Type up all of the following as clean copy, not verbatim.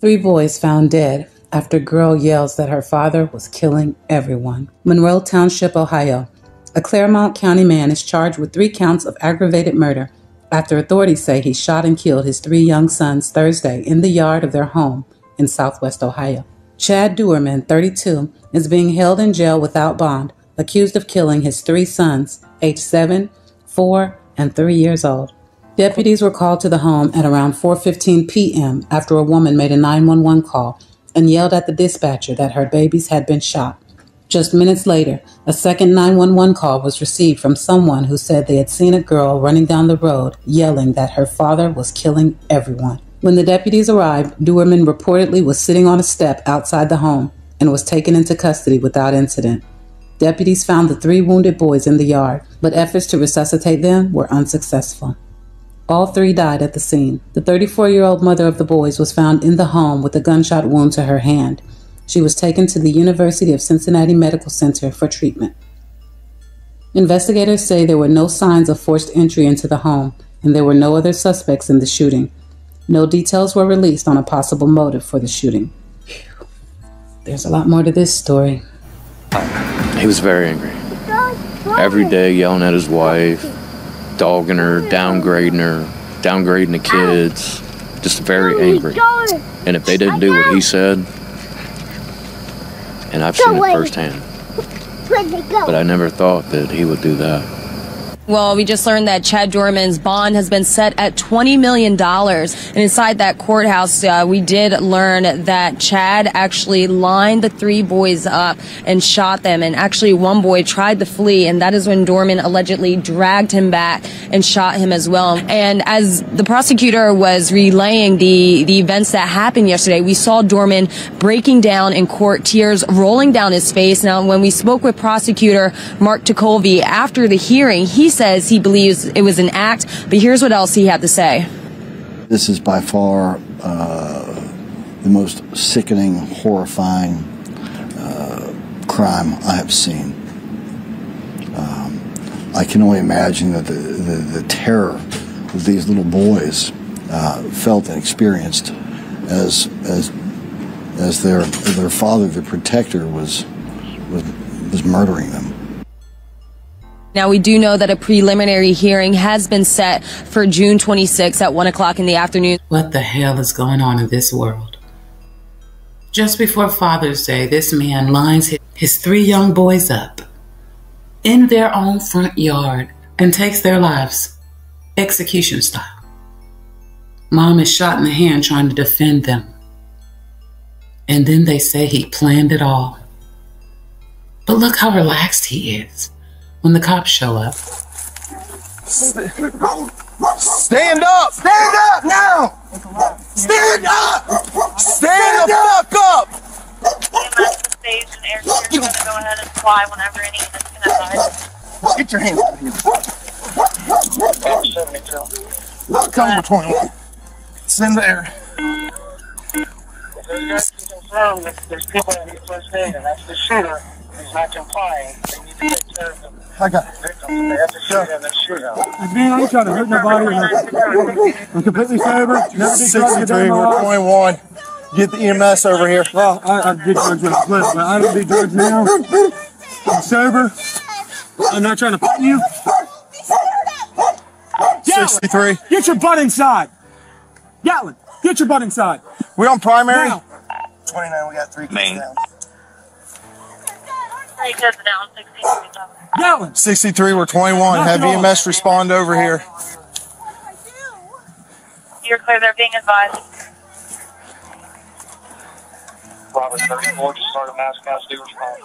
3 boys found dead after girl yells that her father was killing everyone. Monroe Township, Ohio. A Claremont County man is charged with 3 counts of aggravated murder after authorities say he shot and killed his 3 young sons Thursday in the yard of their home in southwest Ohio. Chad Doerman, 32, is being held in jail without bond, accused of killing his 3 sons, aged 7, 4, and 3 years old. Deputies were called to the home at around 4:15 p.m. after a woman made a 911 call and yelled at the dispatcher that her babies had been shot. Just minutes later, a second 911 call was received from someone who said they had seen a girl running down the road yelling that her father was killing everyone. When the deputies arrived, Doerman reportedly was sitting on a step outside the home and was taken into custody without incident. Deputies found the 3 wounded boys in the yard, but efforts to resuscitate them were unsuccessful. All 3 died at the scene. The 34-year-old mother of the boys was found in the home with a gunshot wound to her hand. She was taken to the University of Cincinnati Medical Center for treatment. Investigators say there were no signs of forced entry into the home, and there were no other suspects in the shooting. No details were released on a possible motive for the shooting. There's a lot more to this story. He was very angry. Every day yelling at his wife, dogging her, downgrading the kids, just very angry. And if they didn't do what he said, and I've seen it firsthand, but I never thought that he would do that. Well, we just learned that Chad Doerman's bond has been set at $20 million. And inside that courthouse, we did learn that Chad actually lined the 3 boys up and shot them. And actually, one boy tried to flee, and that is when Doerman allegedly dragged him back and shot him as well. And as the prosecutor was relaying the events that happened yesterday, we saw Doerman breaking down in court, tears rolling down his face. Now, when we spoke with prosecutor Mark Ticovey after the hearing, he says he believes it was an act, but here's what else he had to say. This is by far the most sickening, horrifying crime I have seen. I can only imagine that the terror that these little boys felt and experienced as their father, their protector, was murdering them. Now, we do know that a preliminary hearing has been set for June 26th at 1 o'clock in the afternoon. What the hell is going on in this world? Just before Father's Day, this man lines his 3 young boys up in their own front yard and takes their lives, execution style. Mom is shot in the hand trying to defend them. And then they say he planned it all. But look how relaxed he is when the cops show up. Stand up! Stand up now! Stand up! Stand the fuck up! Stage and air clear, you're going to go ahead and fly whenever any units can advise. Get your hands out of here. Come over 21. It's in the air. You guys can confirm that there's people that need first aid, and that's the shooter. He's not complying. They need to take care of them. I got it. Victims. They have to shoot him and shoot him. Man, I ain't trying to hurt nobody. I'm completely sober. 63, we're 21. Get the EMS over here. Well, I did drugs with a clip, but I don't do drugs now. I'm sober. I'm not trying to put you. 63. Get your butt inside. Gatlin, get your butt inside. We on primary? Now. 29, we got 3 kids down. 3 kids down, 63 down. Gatlin. 63, we're 21. Have EMS respond over here. You're clear, they're being advised. Robert 34, just start a mass custody response.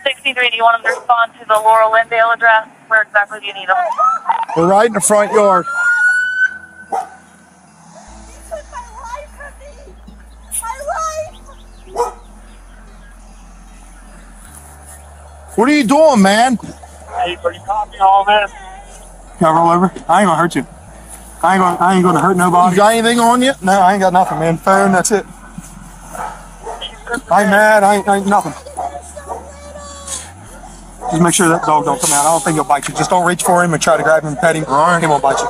63, do you want them to respond to the Laurel Lindale address? Where exactly do you need them? We're right in the front yard. What are you doing, man? Hey, are you copying all this? Can I roll over? I ain't gonna hurt you. I ain't gonna hurt nobody. You got anything on you? No, I ain't got nothing, man. Phone, that's it. I ain't mad. I ain't nothing. Just make sure that dog don't come out. I don't think he'll bite you. Just don't reach for him and try to grab him and pet him. All right. He won't bite you.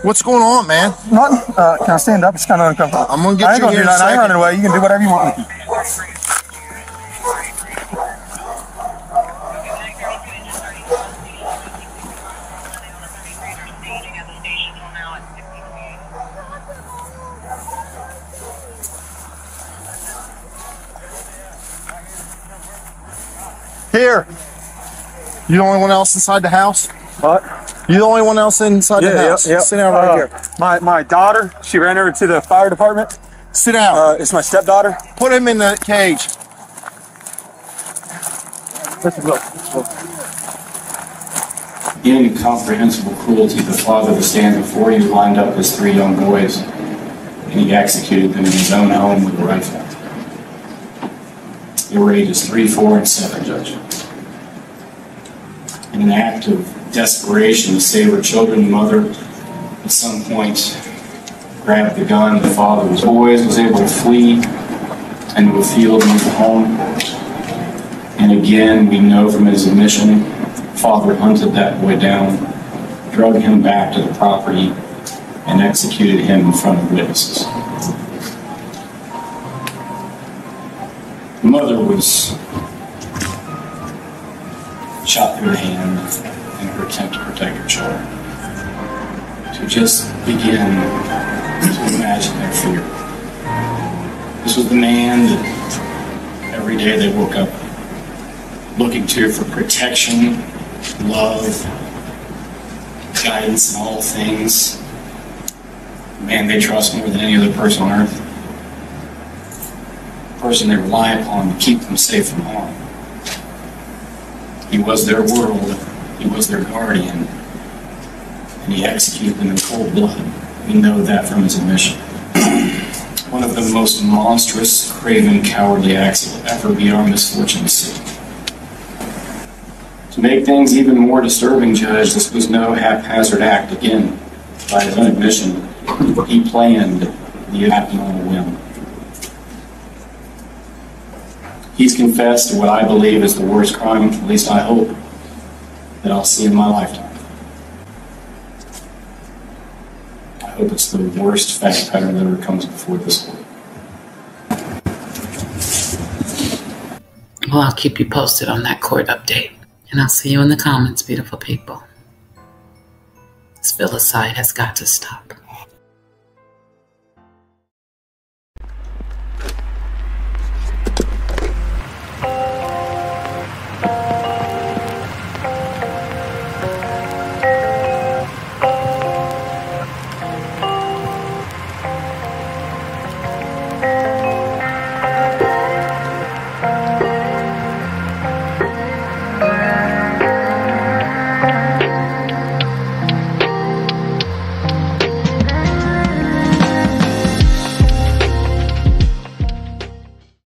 What's going on, man? Nothing. Can I stand up? It's kind of uncomfortable. I'm gonna get you here in a second. I ain't running away. You can do whatever you want with me. Here. You the only one else inside the house? What? You the only one else inside the house? Yeah. Sit down right here. My daughter, she ran over to the fire department. Sit down. It's my stepdaughter. Put him in the cage. Let's go. In incomprehensible cruelty, the father that stands before you lined up his 3 young boys, and he executed them in his own home with a rifle. They were ages 3, 4, and 7, Judge. In an act of desperation to save her children, the mother, at some point, grabbed the gun. The father of his boys was able to flee into a field near the home. And again, we know from his admission, father hunted that boy down, drug him back to the property, and executed him in front of witnesses. The mother was shot through the hand in her attempt to protect her children. To just begin to imagine their fear. This was the man that every day they woke up looking to for protection, love, guidance in all things. The man they trust more than any other person on earth. The person they rely upon to keep them safe from harm. He was their world, he was their guardian, and he executed them in cold blood. We know that from his admission. One of the most monstrous, craven, cowardly acts that will ever be our misfortune to see. To make things even more disturbing, Judge, this was no haphazard act. Again, by his own admission, he planned the abnormal whim. He's confessed to what I believe is the worst crime, at least I hope, that I'll see in my lifetime. I hope it's the worst fact pattern that ever comes before this court. Well, I'll keep you posted on that court update. And I'll see you in the comments, beautiful people. This filicide has got to stop.